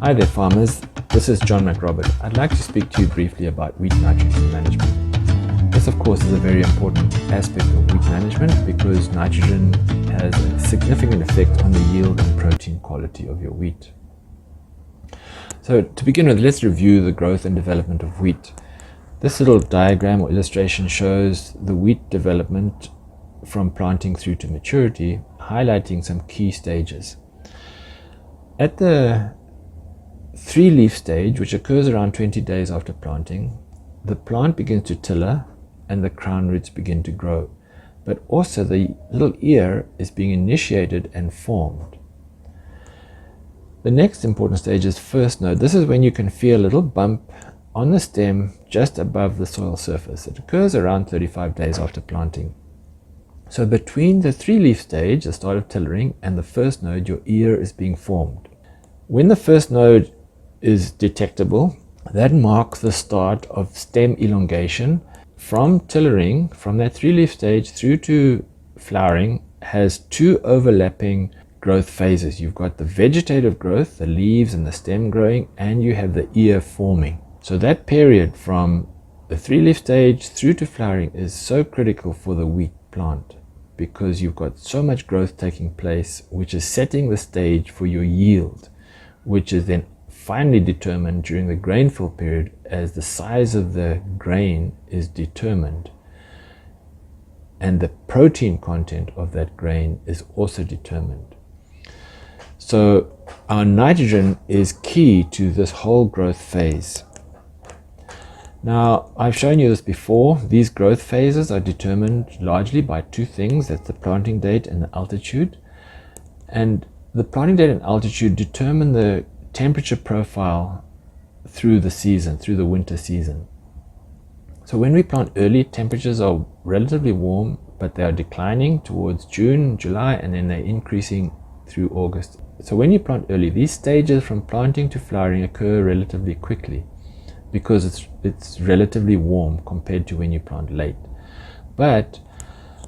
Hi there farmers, this is John McRobert. I'd like to speak to you briefly about wheat nitrogen management. This of course is a very important aspect of wheat management because nitrogen has a significant effect on the yield and protein quality of your wheat. So to begin with, let's review the growth and development of wheat. This little diagram or illustration shows the wheat development from planting through to maturity, highlighting some key stages. At the 3-leaf stage, which occurs around 20 days after planting, the plant begins to tiller and the crown roots begin to grow. But also the little ear is being initiated and formed. The next important stage is first node. This is when you can feel a little bump on the stem just above the soil surface. It occurs around 35 days after planting. So between the 3-leaf stage, the start of tillering, and the first node, your ear is being formed. When the first node is detectable, that marks the start of stem elongation. From tillering, from that 3-leaf stage through to flowering, has 2 overlapping growth phases. You've got the vegetative growth, the leaves and the stem growing, and you have the ear forming. So that period from the 3-leaf stage through to flowering is so critical for the wheat plant because you've got so much growth taking place, which is setting the stage for your yield, which is then finally determined during the grain fill period as the size of the grain is determined and the protein content of that grain is also determined. So our nitrogen is key to this whole growth phase. Now, I've shown you this before. These growth phases are determined largely by 2 things. That's the planting date and the altitude. And the planting date and altitude determine the temperature profile through the season, through the winter season. So when we plant early, temperatures are relatively warm, but they are declining towards June, July, and then they're increasing through August. So when you plant early, these stages from planting to flowering occur relatively quickly because it's relatively warm compared to when you plant late. But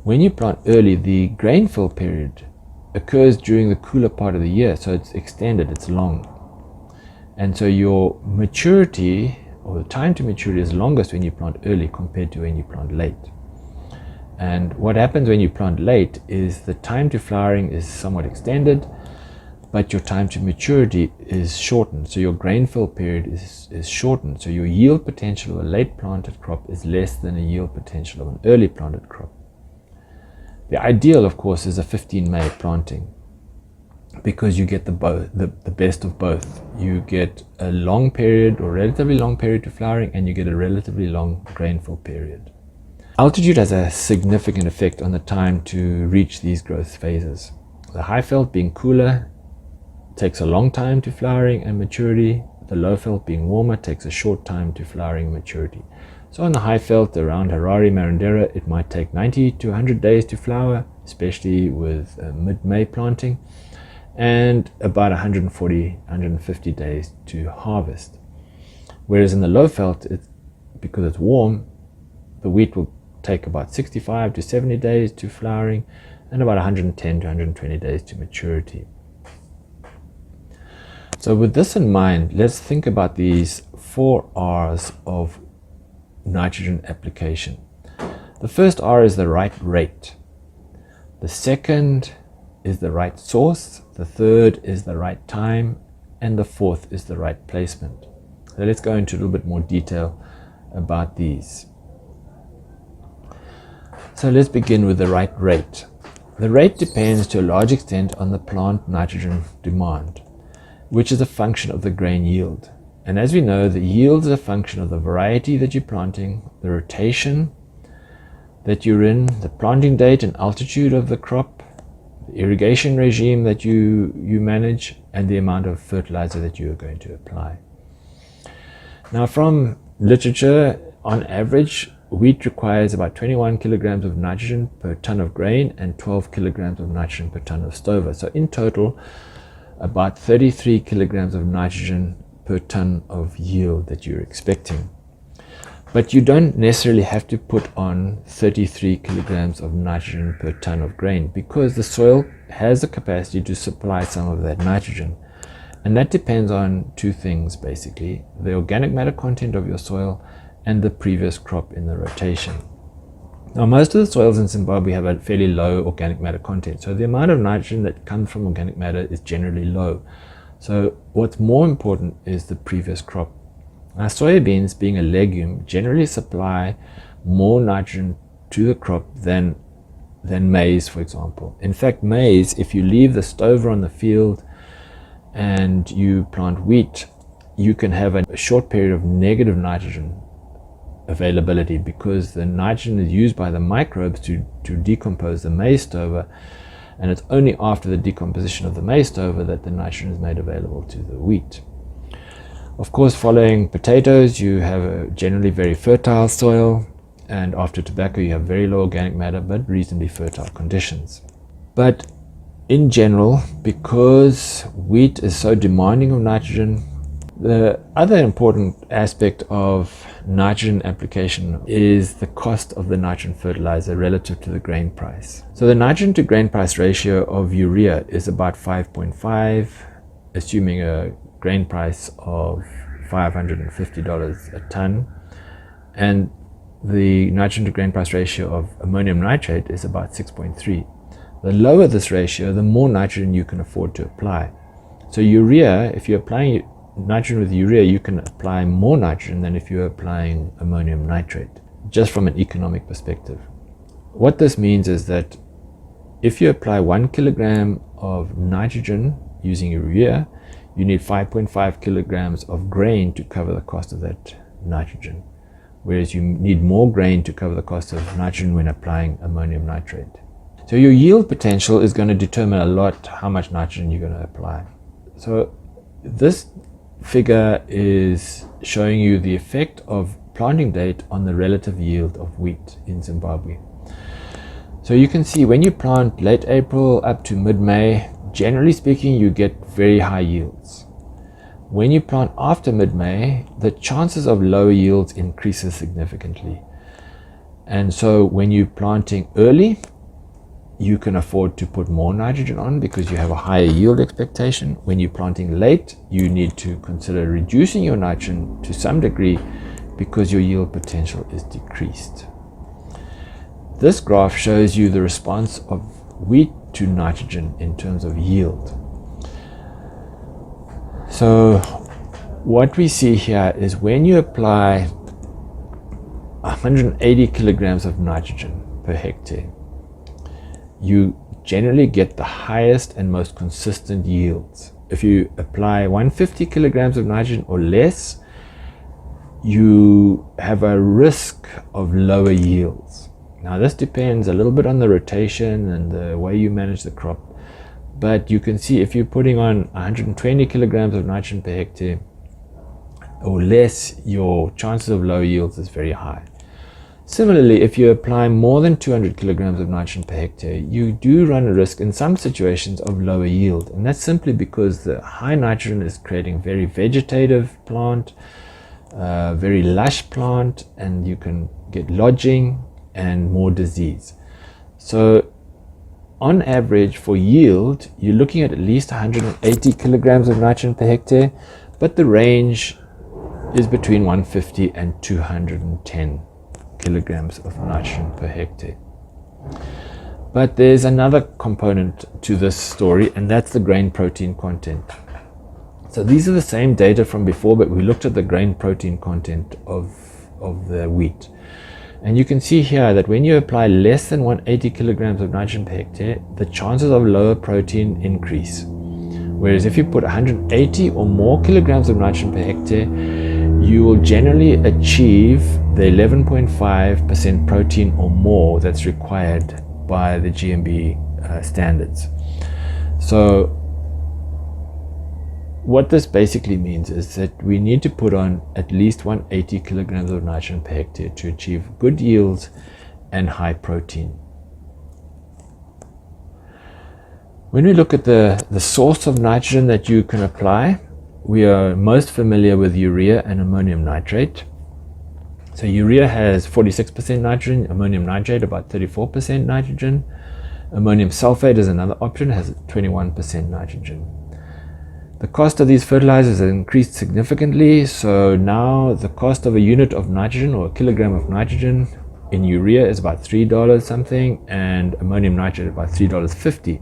when you plant early, the grain fill period occurs during the cooler part of the year, so it's extended, it's long. And so your maturity, or the time to maturity, is longest when you plant early compared to when you plant late. And what happens when you plant late is the time to flowering is somewhat extended, but your time to maturity is shortened. So your grain fill period is shortened. So your yield potential of a late planted crop is less than a yield potential of an early planted crop. The ideal, of course, is a 15 May planting because you get the best of both. You get a long period or relatively long period to flowering, and you get a relatively long grain fill period. Altitude has a significant effect on the time to reach these growth phases. The high veld being cooler takes a long time to flowering and maturity. The low veld being warmer takes a short time to flowering and maturity. So on the high veld around Harare, Marondera, it might take 90 to 100 days to flower, especially with mid-May planting, and about 140, 150 days to harvest. Whereas in the low veld, because it's warm, the wheat will take about 65 to 70 days to flowering and about 110 to 120 days to maturity. So with this in mind, let's think about these 4 R's of nitrogen application. The first R is the right rate. The second is the right source. The third is the right time. And the fourth is the right placement. So let's go into a little bit more detail about these. So let's begin with the right rate. The rate depends to a large extent on the plant nitrogen demand, which is a function of the grain yield. And as we know, the yield is a function of the variety that you're planting, the rotation that you're in, the planting date and altitude of the crop, the irrigation regime that you manage, and the amount of fertilizer that you are going to apply. Now, from literature, on average, wheat requires about 21 kilograms of nitrogen per ton of grain and 12 kilograms of nitrogen per ton of stover. So in total, about 33 kilograms of nitrogen per ton of yield that you're expecting. But you don't necessarily have to put on 33 kilograms of nitrogen per ton of grain because the soil has the capacity to supply some of that nitrogen. And that depends on two things, basically: the organic matter content of your soil and the previous crop in the rotation. Now, most of the soils in Zimbabwe have a fairly low organic matter content, so the amount of nitrogen that comes from organic matter is generally low. So what's more important is the previous crop. Now, soybeans, being a legume, generally supply more nitrogen to the crop than maize, for example. In fact, maize, if you leave the stover on the field and you plant wheat, you can have a short period of negative nitrogen availability, because the nitrogen is used by the microbes to decompose the maize stover, and it's only after the decomposition of the maize stover that the nitrogen is made available to the wheat. Of course, following potatoes, you have a generally very fertile soil, and after tobacco you have very low organic matter but reasonably fertile conditions. But in general, because wheat is so demanding of nitrogen, the other important aspect of nitrogen application is the cost of the nitrogen fertilizer relative to the grain price. So the nitrogen to grain price ratio of urea is about 5.5, assuming a grain price of $550 a ton, and the nitrogen to grain price ratio of ammonium nitrate is about 6.3. The lower this ratio, the more nitrogen you can afford to apply. So urea, if you're applying nitrogen with urea, you can apply more nitrogen than if you're applying ammonium nitrate, just from an economic perspective. What this means is that if you apply 1 kilogram of nitrogen using urea, you need 5.5 kilograms of grain to cover the cost of that nitrogen, whereas you need more grain to cover the cost of nitrogen when applying ammonium nitrate. So your yield potential is going to determine a lot how much nitrogen you're going to apply. So this figure is showing you the effect of planting date on the relative yield of wheat in Zimbabwe. So you can see when you plant late April up to mid-May, generally speaking, you get very high yields. When you plant after mid-May, the chances of lower yields increases significantly. And so when you're planting early, you can afford to put more nitrogen on because you have a higher yield expectation. When you're planting late, you need to consider reducing your nitrogen to some degree because your yield potential is decreased. This graph shows you the response of wheat to nitrogen in terms of yield. So what we see here is when you apply 180 kilograms of nitrogen per hectare, you generally get the highest and most consistent yields. If you apply 150 kilograms of nitrogen or less, you have a risk of lower yields. Now this depends a little bit on the rotation and the way you manage the crop, but you can see if you're putting on 120 kilograms of nitrogen per hectare or less, your chances of low yields is very high. Similarly, if you apply more than 200 kilograms of nitrogen per hectare, you do run a risk in some situations of lower yield, and that's simply because the high nitrogen is creating a very vegetative plant, very lush plant, and you can get lodging and more disease. So on average for yield, you're looking at least 180 kilograms of nitrogen per hectare, but the range is between 150 and 210 kilograms of nitrogen per hectare. But there's another component to this story, and that's the grain protein content. So these are the same data from before, but we looked at the grain protein content of the wheat. And you can see here that when you apply less than 180 kilograms of nitrogen per hectare, the chances of lower protein increase. Whereas if you put 180 or more kilograms of nitrogen per hectare, you will generally achieve the 11.5% protein or more that's required by the GMB standards. So what this basically means is that we need to put on at least 180 kilograms of nitrogen per hectare to achieve good yields and high protein. When we look at the source of nitrogen that you can apply, we are most familiar with urea and ammonium nitrate. So urea has 46% nitrogen, ammonium nitrate about 34% nitrogen. Ammonium sulfate is another option, has 21% nitrogen. The cost of these fertilizers has increased significantly, so now the cost of a unit of nitrogen, or a kilogram of nitrogen in urea, is about $3 something, and ammonium nitrate about $3.50,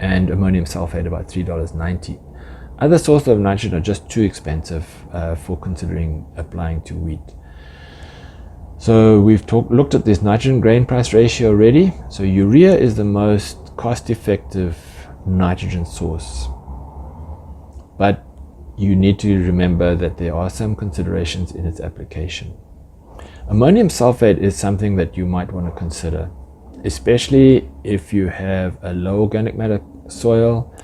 and ammonium sulfate about $3.90. Other sources of nitrogen are just too expensive for considering applying to wheat. So we've looked at this nitrogen grain price ratio already. So urea is the most cost-effective nitrogen source. But you need to remember that there are some considerations in its application. Ammonium sulfate is something that you might want to consider, especially if you have a low organic matter soil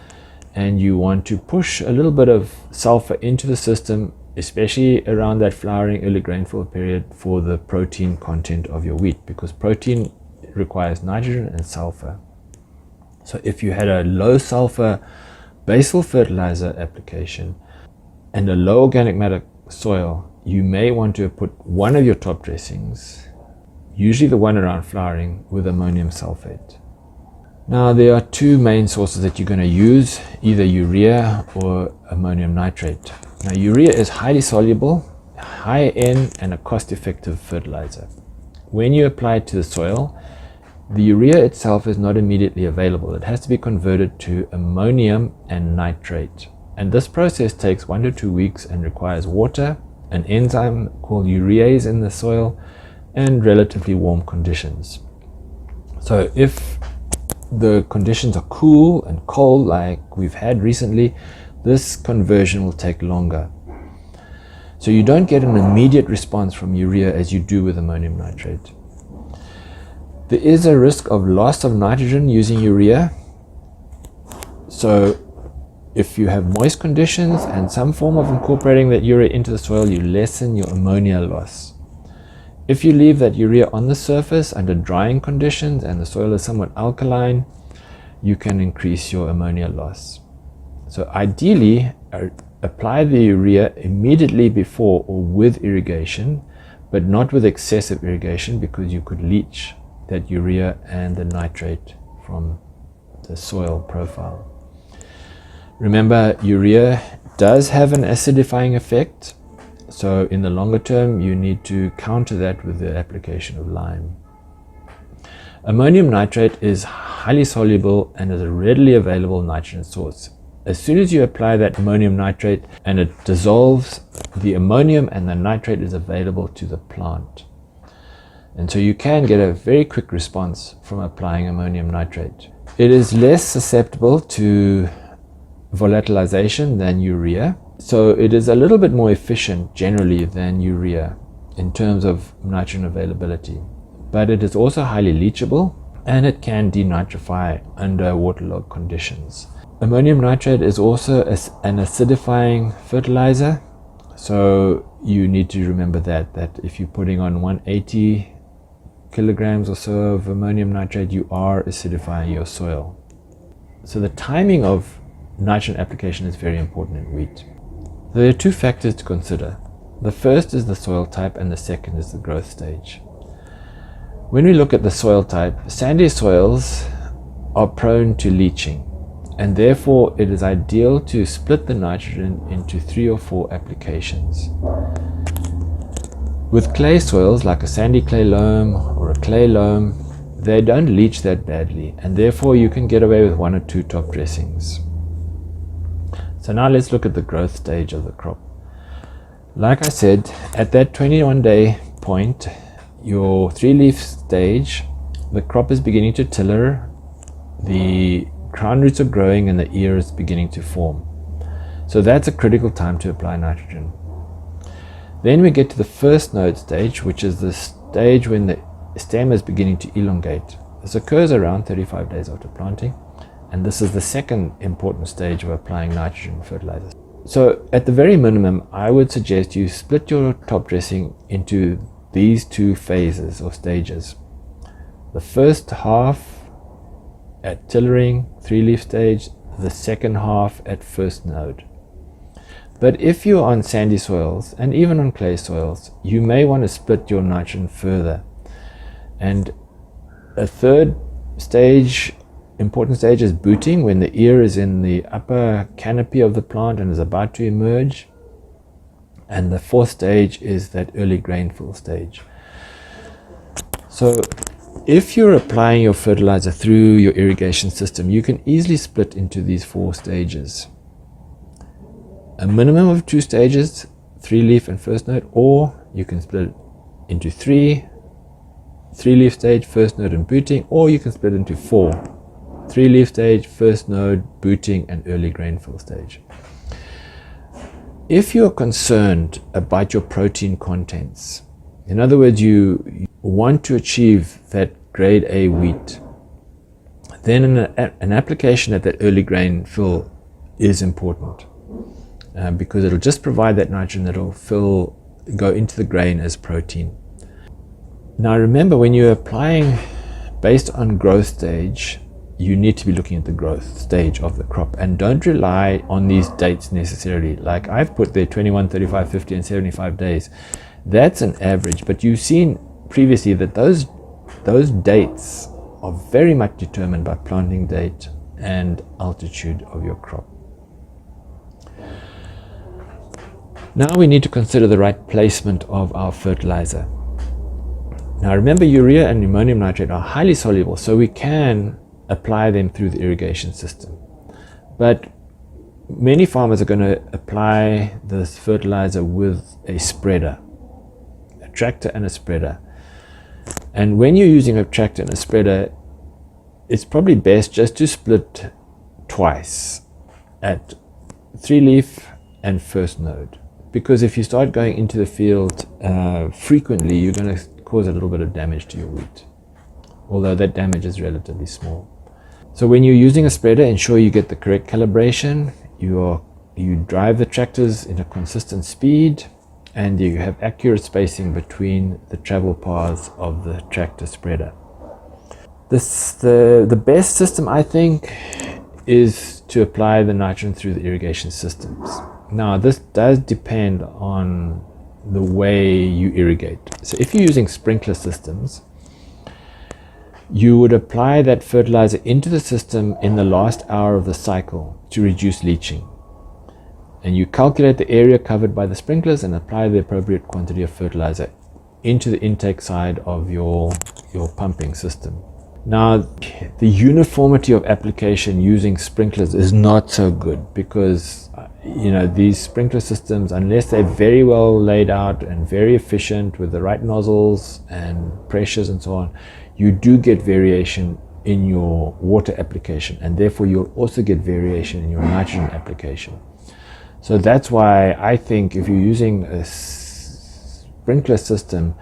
and you want to push a little bit of sulfur into the system, especially around that flowering early grainful period, for the protein content of your wheat, because protein requires nitrogen and sulfur. So if you had a low sulfur basal fertilizer application and a low organic matter soil, you may want to put one of your top dressings, usually the one around flowering, with ammonium sulfate. Now there are two main sources that you're going to use, either urea or ammonium nitrate. Now urea is highly soluble, high N, and a cost-effective fertilizer. When you apply it to the soil, the urea itself is not immediately available. It has to be converted to ammonium and nitrate. And this process takes 1 to 2 weeks and requires water, an enzyme called urease in the soil, and relatively warm conditions. So if the conditions are cool and cold like we've had recently, this conversion will take longer. So you don't get an immediate response from urea as you do with ammonium nitrate. There is a risk of loss of nitrogen using urea. So if you have moist conditions and some form of incorporating that urea into the soil, you lessen your ammonia loss. If you leave that urea on the surface under drying conditions and the soil is somewhat alkaline, you can increase your ammonia loss. So ideally, apply the urea immediately before or with irrigation, but not with excessive irrigation, because you could leach that urea and the nitrate from the soil profile. Remember, urea does have an acidifying effect, so in the longer term you need to counter that with the application of lime. Ammonium nitrate is highly soluble and is a readily available nitrogen source. As soon as you apply that ammonium nitrate and it dissolves, the ammonium and the nitrate is available to the plant. And so you can get a very quick response from applying ammonium nitrate. It is less susceptible to volatilization than urea, so it is a little bit more efficient generally than urea in terms of nitrogen availability. But it is also highly leachable, and it can denitrify under waterlogged conditions. Ammonium nitrate is also an acidifying fertilizer, so you need to remember that if you're putting on 180 kilograms or so of ammonium nitrate, you are acidifying your soil. So the timing of nitrogen application is very important in wheat. There are two factors to consider. The first is the soil type, and the second is the growth stage. When we look at the soil type, sandy soils are prone to leaching, and therefore it is ideal to split the nitrogen into 3 or 4 applications. With clay soils like a sandy clay loam or a clay loam, they don't leach that badly, and therefore you can get away with 1 or 2 top dressings. So now let's look at the growth stage of the crop. Like I said, at that 21-day point, your 3-leaf stage, the crop is beginning to tiller, the crown roots are growing, and the ear is beginning to form. So that's a critical time to apply nitrogen. Then we get to the first node stage, which is the stage when the stem is beginning to elongate. This occurs around 35 days after planting, and this is the second important stage of applying nitrogen fertilizers. So at the very minimum, I would suggest you split your top dressing into these 2 phases or stages. The first half at tillering, 3-leaf stage, the second half at first node. But if you're on sandy soils and even on clay soils, you may want to split your nitrogen further. And a third stage important stage is booting, when the ear is in the upper canopy of the plant and is about to emerge. And the fourth stage is that early grain fill stage. So if you're applying your fertilizer through your irrigation system, you can easily split into these 4 stages. A minimum of 2 stages, 3-leaf and first node, or you can split it into 3-leaf stage, first node and booting, or you can split into 4, 3-leaf stage, first node, booting, and early grain fill stage. If you're concerned about your protein contents, in other words, you want to achieve that grade A wheat, then an application at that early grain fill is important, because it'll just provide that nitrogen that will go into the grain as protein. Now remember, when you're applying based on growth stage, you need to be looking at the growth stage of the crop, and don't rely on these dates necessarily. Like I've put there 21, 35, 50 and 75 days. That's an average, but you've seen previously that those dates are very much determined by planting date and altitude of your crop. Now we need to consider the right placement of our fertilizer. Now remember, urea and ammonium nitrate are highly soluble, so we can apply them through the irrigation system. But many farmers are going to apply this fertilizer with a spreader, a tractor and a spreader. And when you're using a tractor and a spreader, it's probably best just to split twice at 3-leaf and first node. Because if you start going into the field frequently, you're going to cause a little bit of damage to your wheat, although that damage is relatively small. So when you're using a spreader, ensure you get the correct calibration, you drive the tractors in a consistent speed, and you have accurate spacing between the travel paths of the tractor spreader. The best system, I think, is to apply the nitrogen through the irrigation systems. Now this does depend on the way you irrigate. So if you're using sprinkler systems, you would apply that fertilizer into the system in the last hour of the cycle to reduce leaching. And you calculate the area covered by the sprinklers and apply the appropriate quantity of fertilizer into the intake side of your pumping system. Now, the uniformity of application using sprinklers is not so good, because these sprinkler systems, unless they're very well laid out and very efficient with the right nozzles and pressures and so on, you do get variation in your water application, and therefore you'll also get variation in your nitrogen application. So that's why I think if you're using a sprinkler system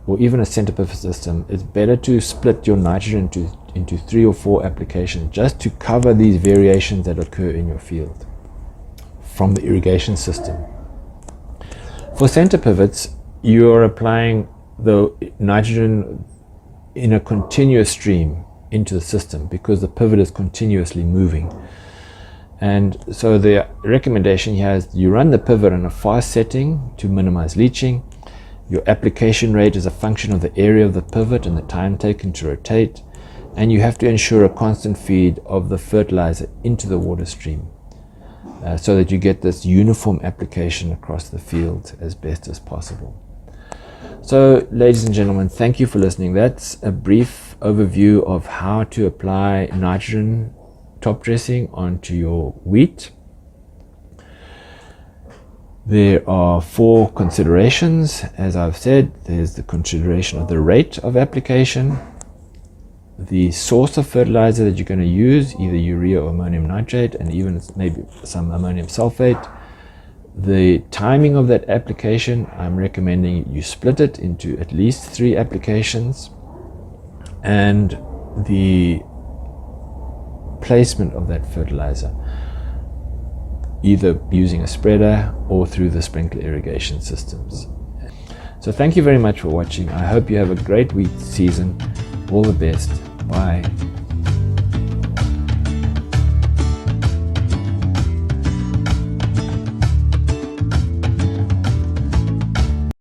or even a center pivot system, it's better to split your nitrogen into 3 or 4 applications, just to cover these variations that occur in your field from the irrigation system. For center pivots, you're applying the nitrogen in a continuous stream into the system, because the pivot is continuously moving. And so the recommendation here is you run the pivot on a fast setting to minimize leaching. Your application rate is a function of the area of the pivot and the time taken to rotate, and you have to ensure a constant feed of the fertilizer into the water stream, so that you get this uniform application across the field as best as possible. So, ladies and gentlemen, thank you for listening. That's a brief overview of how to apply nitrogen top dressing onto your wheat. There are 4 considerations. As I've said, there's the consideration of the rate of application, the source of fertilizer that you're going to use, either urea or ammonium nitrate, and even maybe some ammonium sulfate. The timing of that application, I'm recommending you split it into at least 3 applications, and the placement of that fertilizer, either using a spreader or through the sprinkler irrigation systems. So thank you very much for watching. I hope you have a great wheat season. All the best. Bye.